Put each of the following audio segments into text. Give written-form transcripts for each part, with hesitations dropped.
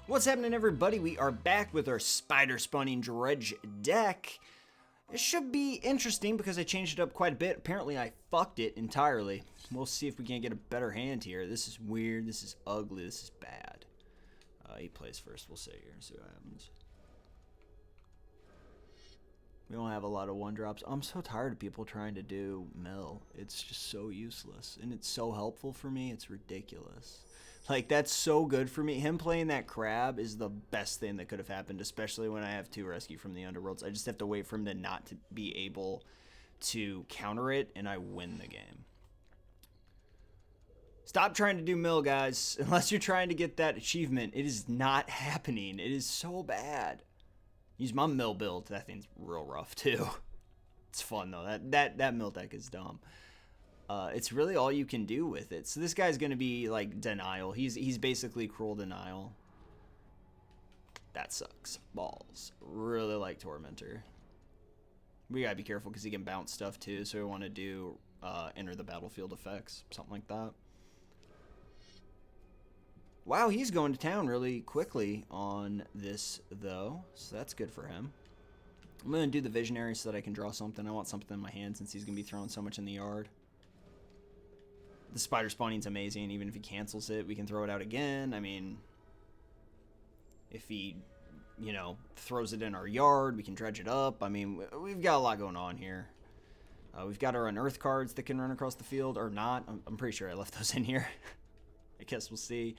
What's happening, everybody? We are back with our spider spawning dredge deck. It should be interesting because I changed it up quite a bit. Apparently I fucked it entirely. We'll see if we can't get a better hand here. This is weird, this is ugly, this is bad. He plays first, we'll see here, see what happens. We don't have a lot of one drops. I'm so tired of people trying to do mill. It's just so useless. And it's so helpful for me, it's ridiculous. Like, that's so good for me. Him playing that crab is the best thing that could have happened, especially when I have 2 rescue from the underworlds. I just have to wait for him to not to be able to counter it, and I win the game. Stop trying to do mill, guys. Unless you're trying to get that achievement, it is not happening. It is so bad. Use my mill build. That thing's real rough, too. It's fun, though. That mill deck is dumb. It's really all you can do with it. So this guy's going to be, like, denial. He's basically cruel denial. That sucks. Balls. Really like Tormentor. We gotta be careful because he can bounce stuff, too. So we want to do enter the battlefield effects. Something like that. Wow, he's going to town really quickly on this, though. So that's good for him. I'm going to do the Visionary so that I can draw something. I want something in my hand since he's going to be throwing so much in the yard. The spider spawning's amazing. Even if he cancels it, we can throw it out again. I mean, if he, you know, throws it in our yard, we can dredge it up. I mean, we've got a lot going on here. We've got our unearth cards that can run across the field, or not. I'm pretty sure I left those in here. I guess we'll see.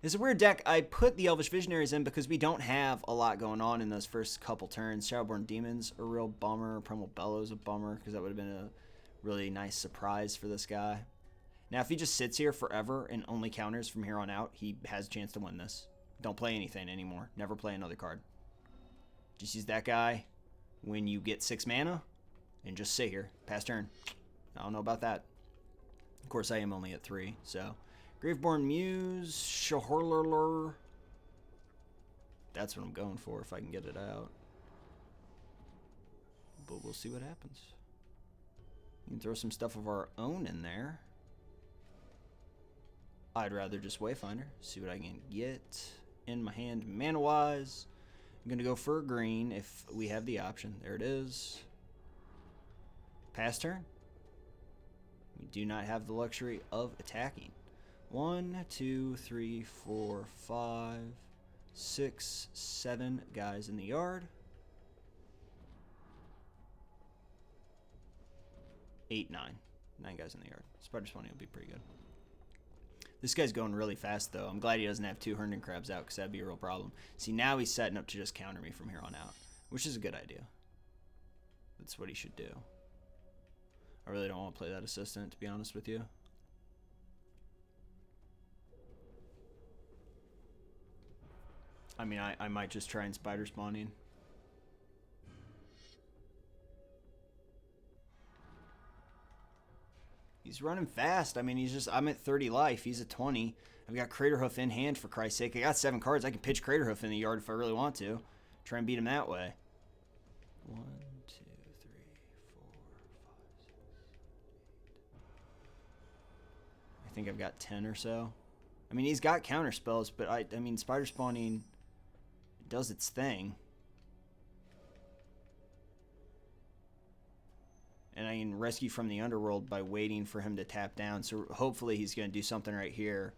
It's a weird deck. I put the Elvish Visionaries in because we don't have a lot going on in those first couple turns. Shadowborn Demons a real bummer. Primal Bellows a bummer because that would have been a really nice surprise for this guy. Now, if he just sits here forever and only counters from here on out, he has a chance to win this. Don't play anything anymore. Never play another card. Just use that guy when you get 6 mana and just sit here. Pass turn. I don't know about that. Of course, I am only at 3, so... Graveborn Muse, Shahorlurlur. That's what I'm going for if I can get it out. But we'll see what happens. We can throw some stuff of our own in there. I'd rather just Wayfinder. See what I can get in my hand mana-wise. I'm going to go for a green if we have the option. There it is. Pass turn. We do not have the luxury of attacking. 1, 2, 3, 4, 5, 6, 7 guys in the yard. 8, 9. 9 guys in the yard. Spider spawning will be pretty good. This guy's going really fast, though. I'm glad he doesn't have 2 Herndon Crabs out, because that'd be a real problem. See, now he's setting up to just counter me from here on out, which is a good idea. That's what he should do. I really don't want to play that assistant, to be honest with you. I mean, I might just try and spider spawning. He's running fast. I mean, he's just... I'm at 30 life. He's at 20. I've got Craterhoof in hand, for Christ's sake. I got 7 cards. I can pitch Craterhoof in the yard if I really want to. Try and beat him that way. 1, 2, 3, 4, 5, 6, 8. I think I've got 10 or so. I mean, he's got counter spells, but I mean, spider spawning... does its thing. And I can rescue from the underworld by waiting for him to tap down. So hopefully he's going to do something right here.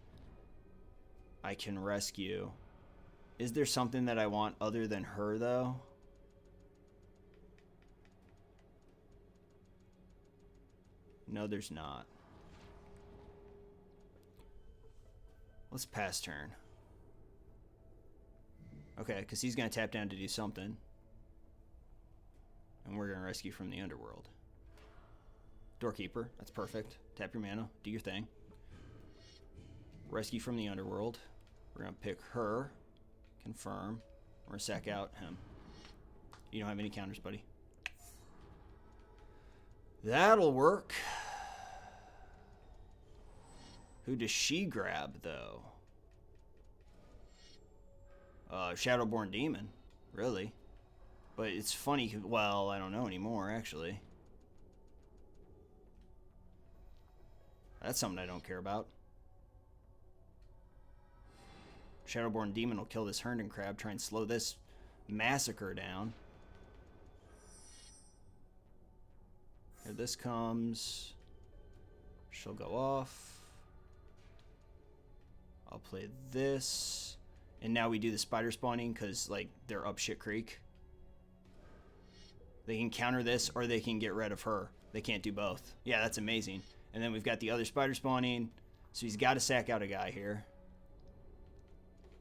I can rescue. Is there something that I want other than her, though? No, there's not. Let's pass turn. Okay, because he's going to tap down to do something. And we're going to rescue from the underworld. Doorkeeper, that's perfect. Tap your mana, do your thing. Rescue from the underworld. We're going to pick her. Confirm. We're going to sack out him. You don't have any counters, buddy. That'll work. Who does she grab, though? Shadowborn Demon, really. But it's funny, well, I don't know anymore, actually. That's something I don't care about. Shadowborn Demon will kill this Herndon Crab, try and slow this massacre down. Here this comes. She'll go off. I'll play this. And now we do the spider spawning because, like, they're up shit creek. They can counter this or they can get rid of her. They can't do both. Yeah, that's amazing. And then we've got the other spider spawning. So he's got to sack out a guy here.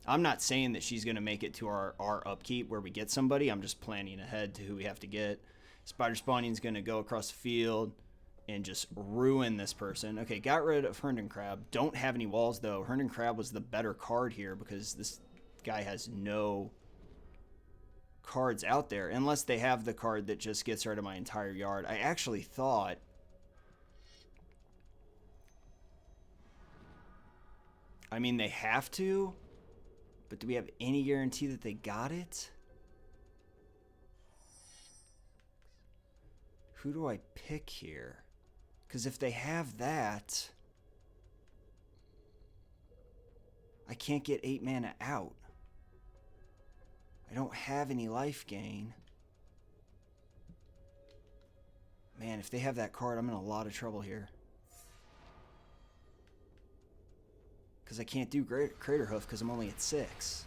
I'm not saying that she's going to make it to our upkeep where we get somebody. I'm just planning ahead to who we have to get. Spider spawning is going to go across the field and just ruin this person. Okay, got rid of Herndon Crab. Don't have any walls, though. Herndon Crab was the better card here because this guy has no cards out there unless they have the card that just gets rid of my entire yard. I actually thought... I mean, they have to... But do we have any guarantee that they got it? Who do I pick here? Because if they have that, I can't get 8 mana out. I don't have any life gain. Man, if they have that card, I'm in a lot of trouble here. Because I can't do Craterhoof because I'm only at 6.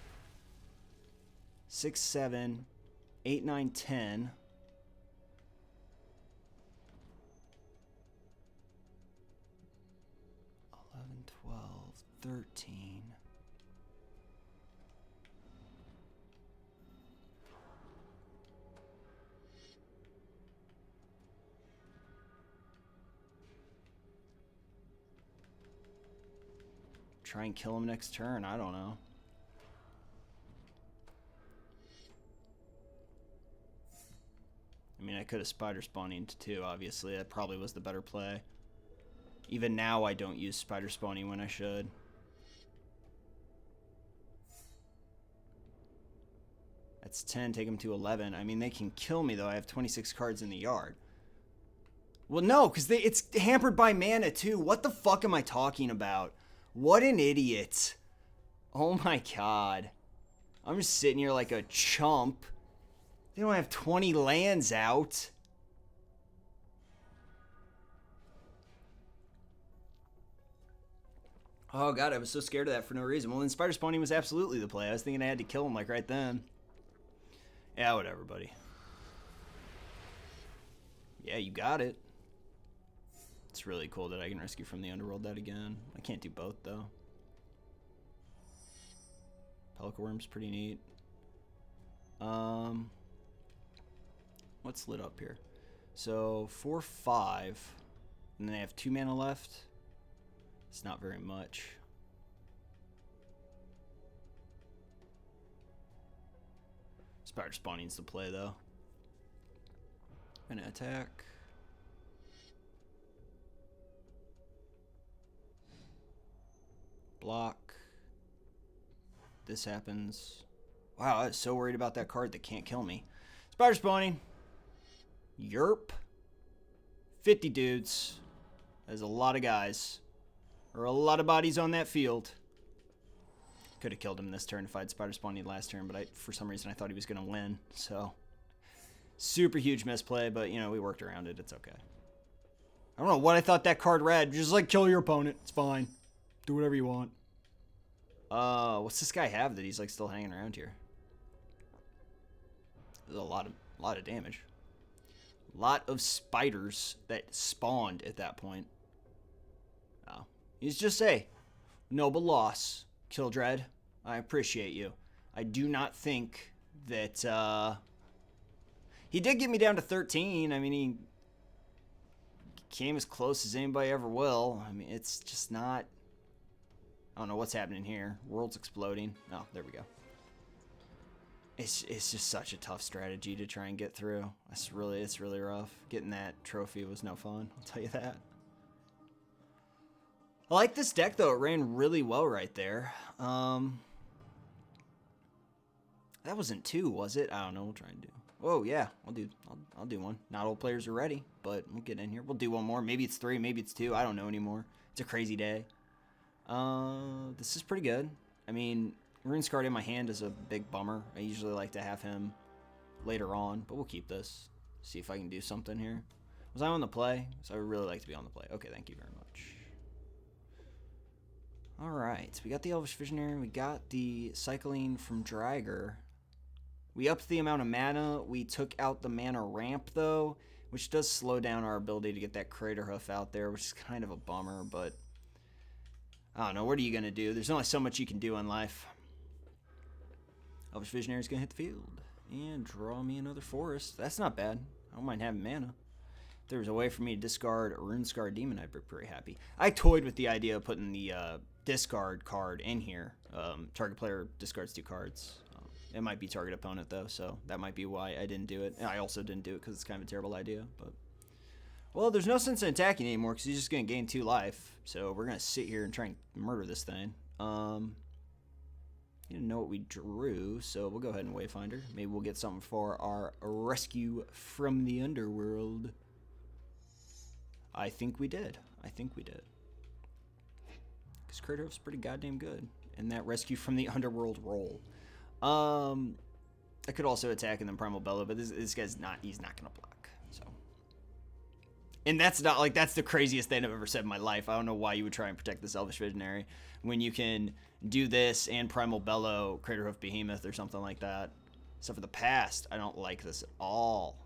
6, 7, 8, 9, 10. 11, 12, 13. Try and kill him next turn. I don't know. I mean, I could have spider spawning into 2, obviously. That probably was the better play. Even now, I don't use spider spawning when I should. That's 10. Take him to 11. I mean, they can kill me, though. I have 26 cards in the yard. Well, no, because it's hampered by mana, too. What the fuck am I talking about? What an idiot. Oh my god. I'm just sitting here like a chump. They don't have 20 lands out. Oh god, I was so scared of that for no reason. Well, then spider spawning was absolutely the play. I was thinking I had to kill him like right then. Yeah, whatever, buddy. Yeah, you got it. It's really cool that I can rescue from the underworld that again. I can't do both, though. Pelican Worm's pretty neat. What's lit up here? So, 4, 5. And then they have 2 mana left. It's not very much. Spider spawning's the play, though. Gonna attack. Block. This happens. Wow, I was so worried about that card that can't kill me. Spider spawning. Yerp. 50 dudes. There's a lot of guys. Or a lot of bodies on that field. Could have killed him this turn if I'd spider spawning last turn, but for some reason I thought he was going to win. So, super huge misplay, but, you know, we worked around it. It's okay. I don't know what I thought that card read. Just, like, kill your opponent. It's fine. Do whatever you want. What's this guy have that he's like still hanging around here? There's a lot of damage. A lot of spiders that spawned at that point. Oh, he's just say, noble loss, Kildred. I appreciate you. I do not think that he did get me down to 13. I mean, he came as close as anybody ever will. I mean, it's just not. I don't know what's happening here. World's exploding. Oh, there we go. It's just such a tough strategy to try and get through. It's really rough. Getting that trophy was no fun, I'll tell you that. I like this deck though. It ran really well right there. That wasn't 2, was it? I don't know. We'll try and do. Oh yeah, I'll do one. Not all players are ready, but we'll get in here. We'll do one more. Maybe it's 3, maybe it's 2. I don't know anymore. It's a crazy day. This is pretty good. I mean, Rune Scarred in my hand is a big bummer. I usually like to have him later on, but we'll keep this. See if I can do something here. Was I on the play? So I would really like to be on the play. Okay, thank you very much. Alright, so we got the Elvish Visionary. We got the Cycling from Dragger. We upped the amount of mana. We took out the mana ramp, though, which does slow down our ability to get that Crater Hoof out there, which is kind of a bummer, but I don't know. What are you going to do? There's only so much you can do in life. Elvish Visionary is going to hit the field and draw me another forest. That's not bad. I don't mind having mana. If there was a way for me to discard a Rune Scar Demon, I'd be pretty happy. I toyed with the idea of putting the discard card in here. Target player discards 2 cards. It might be target opponent, though, so that might be why I didn't do it. And I also didn't do it because it's kind of a terrible idea. But well, there's no sense in attacking anymore because he's just going to gain 2 life. So we're going to sit here and try and murder this thing. You didn't know what we drew, so we'll go ahead and Wayfinder. Maybe we'll get something for our rescue from the underworld. I think we did. Because Kratos is pretty goddamn good in that rescue from the underworld role. I could also attack and then Primal Bellow, but this guy's he's not going to block. So, and that's not like, that's the craziest thing I've ever said in my life. I don't know why you would try and protect this Elvish Visionary when you can do this and Primal Bellow, Crater Hoof Behemoth or something like that. Except for the past, I don't like this at all.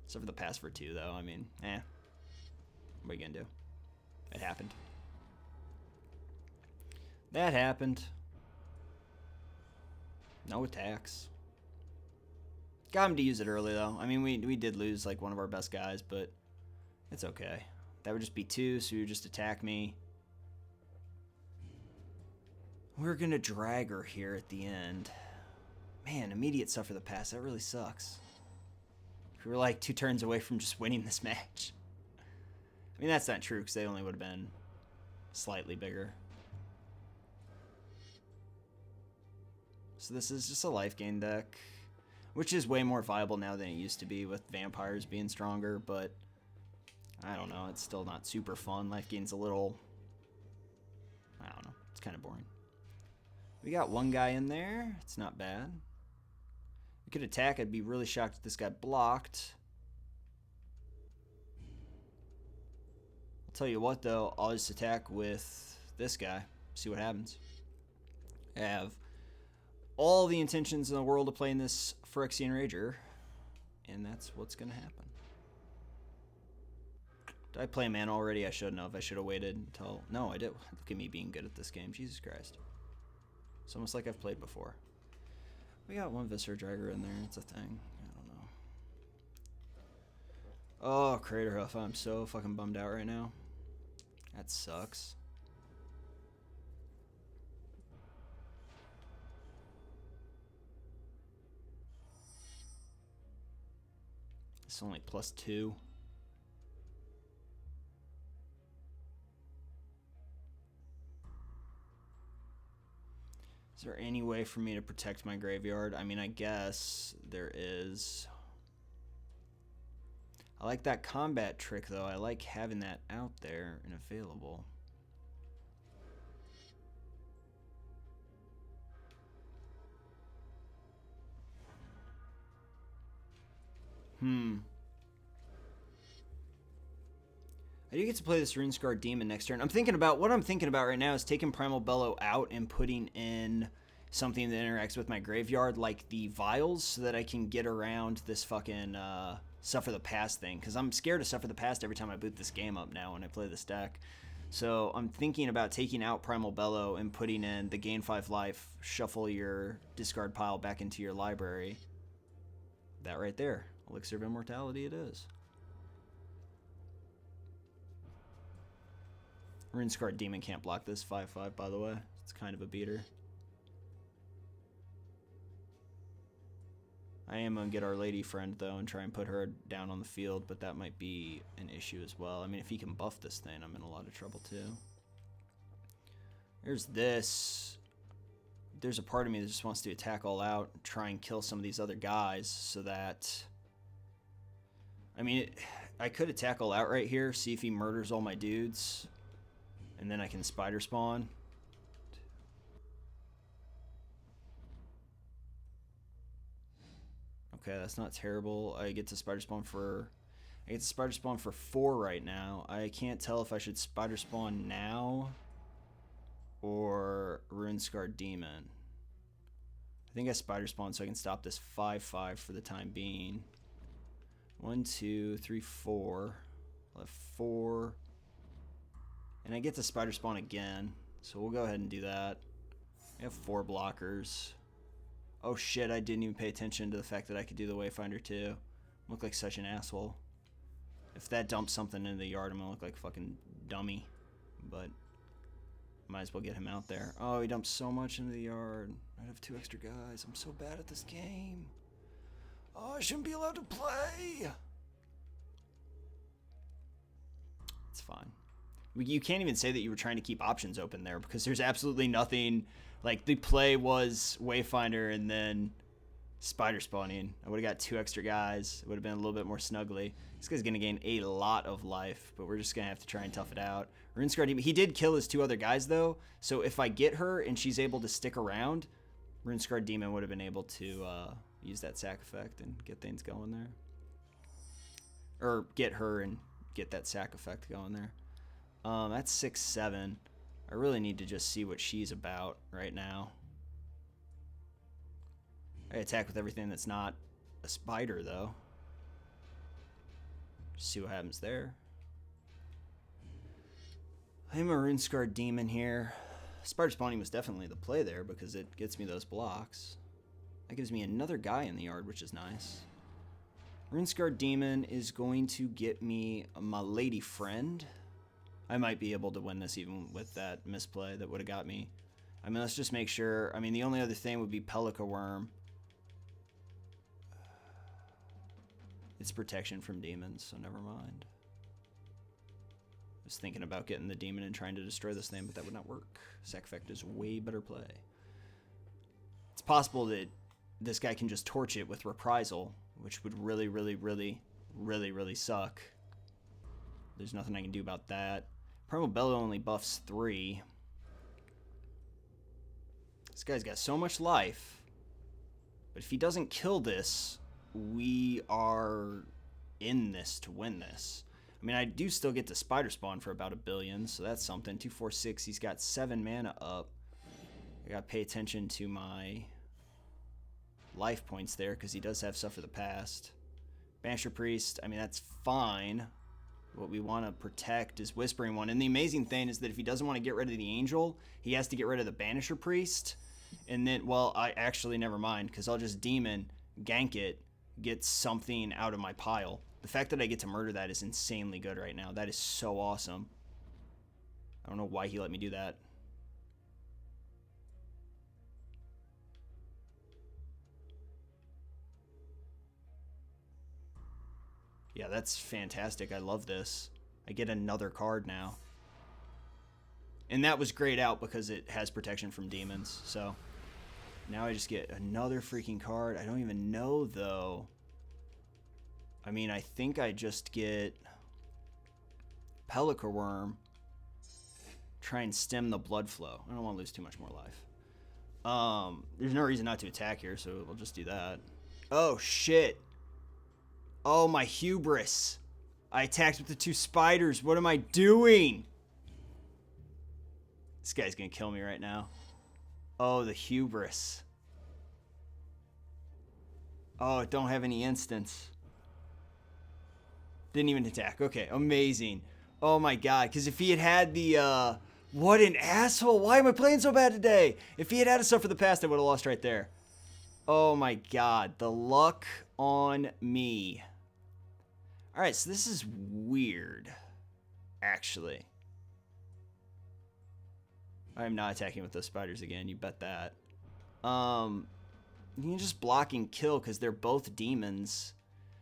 Except for the past for 2, though. I mean, what are you going to do? It happened. That happened. No attacks. Got him to use it early, though. I mean, we did lose, like, one of our best guys, but it's okay. That would just be 2, so you would just attack me. We're going to drag her here at the end. Man, immediate suffer the pass. That really sucks. We were, like, 2 turns away from just winning this match. I mean, that's not true, because they only would have been slightly bigger. So this is just a life gain deck, which is way more viable now than it used to be with vampires being stronger, but I don't know, it's still not super fun. Life gain's a little, I don't know, it's kind of boring. We got 1 guy in there, it's not bad. We could attack, I'd be really shocked if this got blocked. I'll tell you what though, I'll just attack with this guy, see what happens. I have all the intentions in the world of playing this Phyrexian Rager, and that's what's going to happen. Did I play mana already? I shouldn't have. I should have waited until... No, I did. Look at me being good at this game. Jesus Christ. It's almost like I've played before. We got 1 Viscera Dragger in there. It's a thing. I don't know. Oh, Crater Hoof. I'm so fucking bummed out right now. That sucks. It's only +2. Is there any way for me to protect my graveyard? I mean, I guess there is. I like that combat trick, though. I like having that out there and available. I do get to play this Rune Scar Demon next turn. What I'm thinking about right now is taking Primal Bellow out and putting in something that interacts with my graveyard, like the Vials, so that I can get around this fucking Suffer the Past thing. Because I'm scared to Suffer the Past every time I boot this game up now when I play this deck. So I'm thinking about taking out Primal Bellow and putting in the gain 5 life, shuffle your discard pile back into your library. That right there. Elixir of Immortality it is. Rune Scar Demon can't block this 5/5, by the way. It's kind of a beater. I am going to get Our Lady Friend, though, and try and put her down on the field, but that might be an issue as well. I mean, if he can buff this thing, I'm in a lot of trouble, too. There's this. There's a part of me that just wants to attack all out, try and kill some of these other guys, so that... I mean, I could attack all out right here, see if he murders all my dudes, and then I can spider spawn. Okay, that's not terrible. I get to spider spawn for 4 right now. I can't tell if I should spider spawn now or Rune Scarred Demon. I think I spider spawn so I can stop this 5/5 for the time being. 1, 2, 3, 4. I'll have 4. And I get to spider spawn again. So we'll go ahead and do that. I have 4 blockers. Oh shit, I didn't even pay attention to the fact that I could do the Wayfinder too. I look like such an asshole. If that dumps something into the yard, I'm gonna look like a fucking dummy. But might as well get him out there. Oh, he dumped so much into the yard. I have 2 extra guys. I'm so bad at this game. Oh, I shouldn't be allowed to play. It's fine. You can't even say that you were trying to keep options open there because there's absolutely nothing. Like, the play was Wayfinder and then spider spawning. I would have got 2 extra guys. It would have been a little bit more snuggly. This guy's going to gain a lot of life, but we're just going to have to try and tough it out. Rune Scarred Demon. He did kill his 2 other guys, though, so if I get her and she's able to stick around, Rune Scarred Demon would have been able to use that sack effect and get things going there. Or get her and get that sack effect going there. That's 6/7. I really need to just see what she's about right now. I attack with everything that's not a spider, though. Just see what happens there. I'm a Rune Scarred Demon here. Spider spawning was definitely the play there because it gets me those blocks. That gives me another guy in the yard, which is nice. Rune Scarred Demon is going to get me my lady friend. I might be able to win this even with that misplay that would have got me. I mean, let's just make sure. I mean, the only other thing would be Pelika Worm. It's protection from demons, so never mind. I was thinking about getting the demon and trying to destroy this thing, but that would not work. Sack effect is way better play. It's possible that this guy can just torch it with reprisal, which would really, really, really, really, really suck. There's nothing I can do about that. Primal Bellow only buffs 3. This guy's got so much life. But if he doesn't kill this, we are in this to win this. I mean, I do still get to spider spawn for about 1 billion, so that's something. 2, 4, 6. He's got 7 mana up. I gotta pay attention to my life points there because he does have stuff for the past. Banisher Priest, I mean, that's fine. What we want to protect is Whispering One. And the amazing thing is that if he doesn't want to get rid of the Angel, he has to get rid of the Banisher Priest. And then, well, I actually never mind because I'll just Demon, gank it, get something out of my pile. The fact that I get to murder that is insanely good right now. That is so awesome. I don't know why he let me do that. Yeah, that's fantastic. I love this. I get another card now. And that was grayed out because it has protection from demons. So now I just get another freaking card. I don't even know, though. I mean, I think I just get Pelika Worm. Try and stem the blood flow. I don't want to lose too much more life. There's no reason not to attack here, so we'll just do that. Oh, shit. Oh, my hubris. I attacked with the 2 spiders. What am I doing? This guy's going to kill me right now. Oh, the hubris. Oh, it don't have any instants. Didn't even attack. Okay, amazing. Oh, my God. Because if he had the... what an asshole. Why am I playing so bad today? If he had stuff for the past, I would have lost right there. Oh, my God. The luck on me. All right, so this is weird, actually. I'm not attacking with those spiders again. You bet that. You can just block and kill because they're both demons.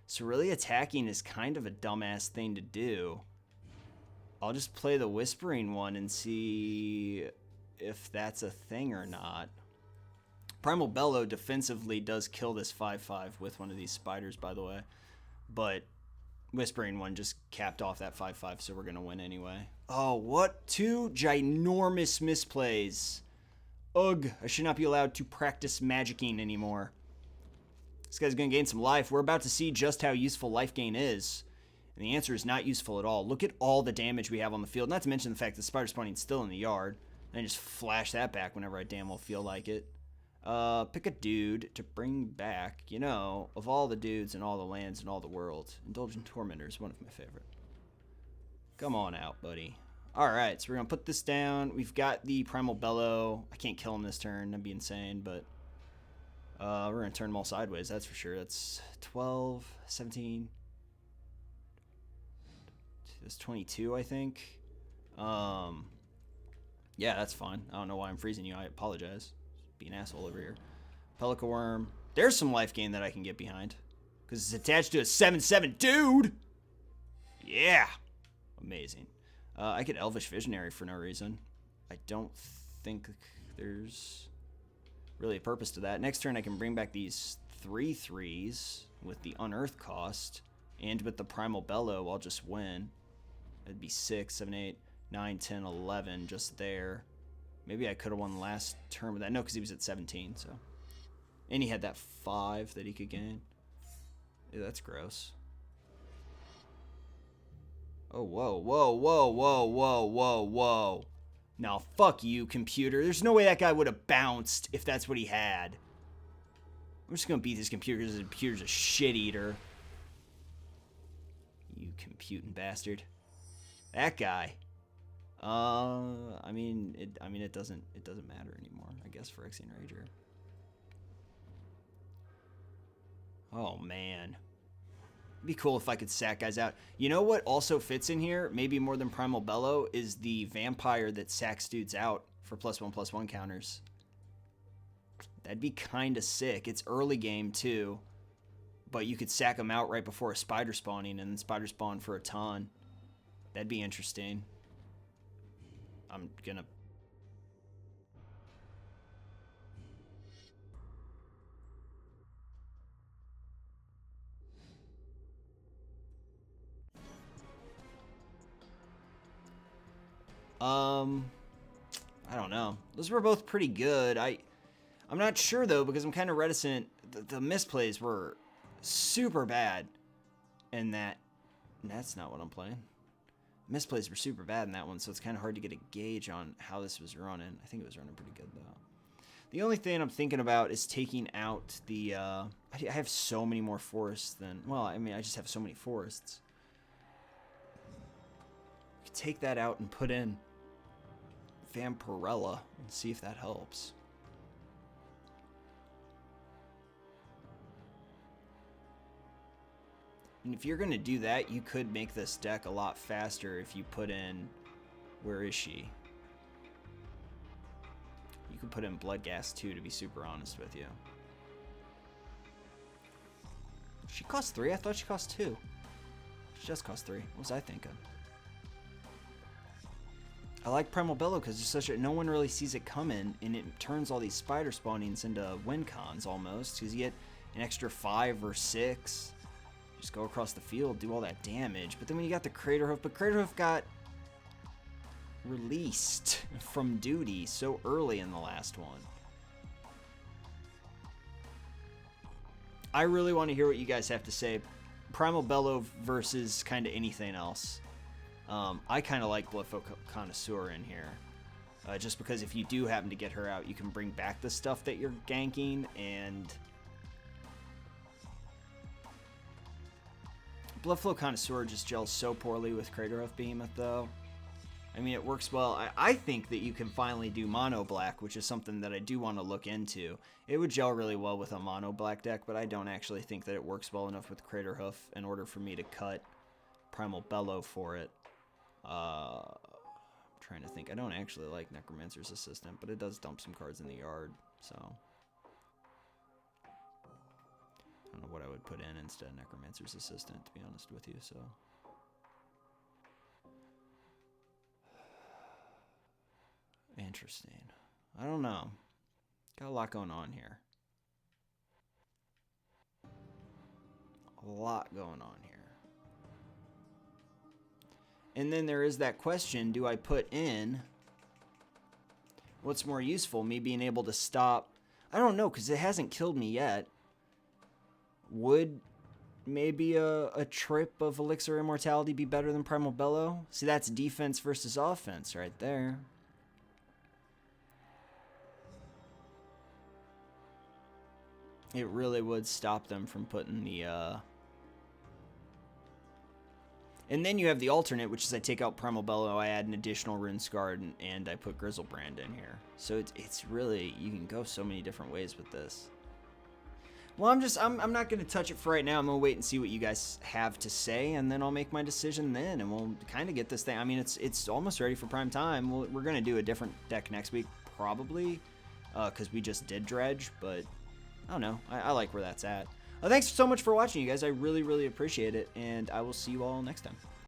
So really attacking is kind of a dumbass thing to do. I'll just play the Whispering One and see if that's a thing or not. Primal Bellow defensively does kill this 5/5 with one of these spiders, by the way. But Whispering One just capped off that 5/5, so we're going to win anyway. Oh, what? 2 ginormous misplays. Ugh, I should not be allowed to practice magicking anymore. This guy's going to gain some life. We're about to see just how useful life gain is. And the answer is not useful at all. Look at all the damage we have on the field. Not to mention the fact that spider spawning's still in the yard. And I just flash that back whenever I damn well feel like it. Pick a dude to bring back. You know, of all the dudes and all the lands and all the world, Indulgent Tormentor is one of my favorite. Come on out, buddy. Alright, so we're going to put this down. We've got the Primal Bellow. I can't kill him this turn. That'd be insane, but we're going to turn them all sideways, that's for sure. That's 12, 17. That's 22, I think. Yeah, that's fine. I don't know why I'm freezing you. I apologize. Be an asshole over here. Pelican Worm. There's some life gain that I can get behind. Because it's attached to a 7/7 dude. Yeah. Amazing. I get Elvish Visionary for no reason. I don't think there's really a purpose to that. Next turn I can bring back these 3/3s with the Unearth cost. And with the Primal Bellow, I'll just win. It'd be 6, 7, 8, 9, 10, 11 just there. Maybe I could have won last turn with that. No, because he was at 17, so. And he had that 5 that he could gain. Ew, that's gross. Oh, whoa, whoa, whoa, whoa, whoa, whoa, whoa. Now, fuck you, computer. There's no way that guy would have bounced if that's what he had. I'm just going to beat this computer because the computer's a shit eater. You computing bastard. That guy. I mean, it doesn't matter anymore, I guess, for Phyrexian Rager. Oh, man. It'd be cool if I could sack guys out. You know what also fits in here, maybe more than Primal Bellow, is the vampire that sacks dudes out for +1/+1 counters. That'd be kind of sick. It's early game, too. But you could sack them out right before a spider spawning and then spider spawn for a ton. That'd be interesting. I'm gonna... I don't know. Those were both pretty good. I'm not sure, though, because I'm kind of reticent. The misplays were super bad in that. That's not what I'm playing. Misplays were super bad in that one, so it's kind of hard to get a gauge on how this was running. I think it was running pretty good, though. The only thing I'm thinking about is taking out the... I have so many more forests than... Well, I mean, I just have so many forests. I could take that out and put in Vampirella and see if that helps. And if you're going to do that, you could make this deck a lot faster if you put in... Where is she? You could put in Bloodghast too, to be super honest with you. She costs 3? I thought she cost 2. She just cost 3. What was I thinking? I like Primal Bellow because it's such a... No one really sees it coming, and it turns all these spider spawnings into win cons almost, because you get an extra 5 or 6. Just go across the field, do all that damage. But then when you got the Craterhoof, but Craterhoof got released from duty so early in the last one. I really want to hear what you guys have to say. Primal Bellow versus kind of anything else. I kind of like Bloodflow Connoisseur in here. Just because if you do happen to get her out, you can bring back the stuff that you're ganking, and... Bloodflow Connoisseur just gels so poorly with Craterhoof Behemoth, though. I mean, it works well. I think that you can finally do Mono Black, which is something that I do want to look into. It would gel really well with a Mono Black deck, but I don't actually think that it works well enough with Craterhoof in order for me to cut Primal Bellow for it. I'm trying to think. I don't actually like Necromancer's Assistant, but it does dump some cards in the yard, so... I don't know what I would put in instead of Necromancer's Assistant, to be honest with you, so... Interesting. I don't know. Got a lot going on here. A lot going on here. And then there is that question, do I put in... What's more useful, me being able to stop... I don't know, because it hasn't killed me yet. Would maybe a trip of Elixir Immortality be better than Primal Bellow? See, that's defense versus offense right there. It really would stop them from putting the... And then you have the alternate, which is I take out Primal Bellow, I add an additional Rune Scar, and I put Grizzlebrand in here. So it's really, you can go so many different ways with this. Well, I'm not going to touch it for right now. I'm going to wait and see what you guys have to say, and then I'll make my decision then, and we'll kind of get this thing. I mean, it's almost ready for prime time. We're going to do a different deck next week, probably, because we just did Dredge, but I don't know. I like where that's at. Thanks so much for watching, you guys. I really, really appreciate it, and I will see you all next time.